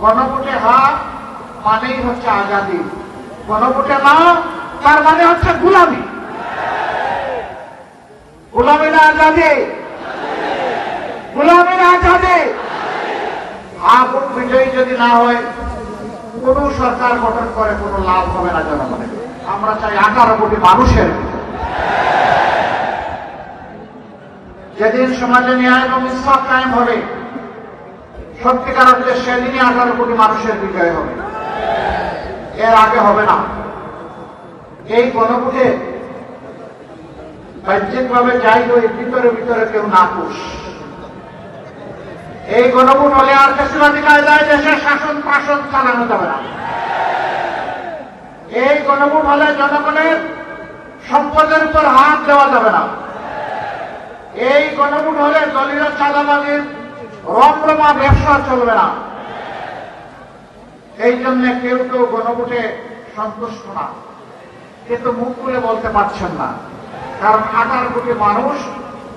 গণভোটে হ্যাঁ মানেই হচ্ছে আজাদি, গণভোটে না তার মানে হচ্ছে গোলামি। গোলামি না আজাদি, গোলামি না আজাদি। হ্যাঁ ভোট বিজয়ী যদি না হয় কোন সরকার গঠন করে কোনো লাভ হবে না জনগণের। আমরা চাই 18 কোটি মানুষের যেদিন সমাজে ন্যায় এবং ইনসাফ কায়েম হবে, সত্যিকার অর্থে সেদিনই 18 কোটি মানুষের বিজয় হবে, এর আগে হবে না। এই গণভোটে বাহ্যিকভাবে যাই ওই ভিতরে ভিতরে কেউ না খুশ। এই গণভোট হলে আর ফ্যাসিবাদী কায়দায় দেশের শাসন শাসন চালানো যাবে না। এই গণভোট হলে জনগণের সম্পদের উপর হাত দেওয়া যাবে না। এই গণভোট হলে দলীয় চাঁদাবাজির রমরমা ব্যবসা চলবে না। এই জন্য কেউ কেউ গণভোটে সন্তুষ্ট না, কিন্তু মুখ খুলে বলতে পারছেন না, কারণ 18 কোটি মানুষ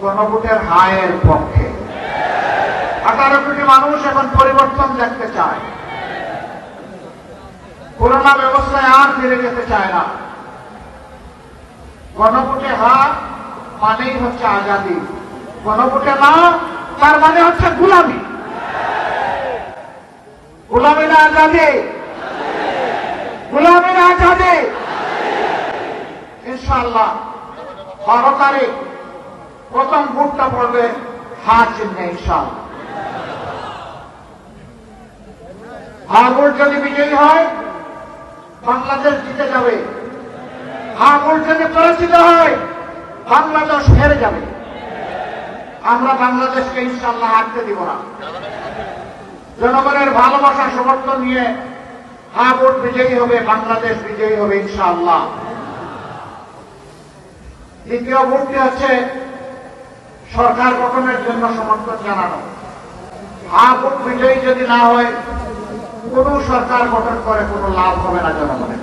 গণভোটের হায়ের পক্ষে। 18 কোটি মানুষ এখন পরিবর্তন দেখতে চায়, পুরোনো ব্যবস্থায় আর ফিরে যেতে চায় না। গণভোটে হ্যাঁ মানেই হচ্ছে আজাদি, গণভোটে না তার মানে হচ্ছে গোলামি। গোলামি না আজাদি, গোলামি না আজাদি। ইনশাআল্লাহ 12 তারিখ প্রথম ভোটটা পড়বে হ্যাঁ চিহ্নে। ইনশাআল্লাহ হ্যাঁ ভোট যদি বিজয়ী হয় বাংলাদেশ জিতে যাবে। হ্যাঁ ভোট যদি পরাজিত হয় বাংলাদেশ হেরে যাবে। আমরা বাংলাদেশকে ইনশাআল্লাহ হারতে দিব না। জনগণের ভালোবাসা সমর্থন নিয়ে হ্যাঁ ভোট বিজয়ী হবে, বাংলাদেশ বিজয়ী হবে ইনশাআল্লাহ। দ্বিতীয় ভোটটি হচ্ছে সরকার গঠনের জন্য সমর্থন জানানো। হ্যাঁ ভোট বিজয়ী যদি না হয় কোন সরকার গঠন করে কোনো লাভ হবে না জনগণের।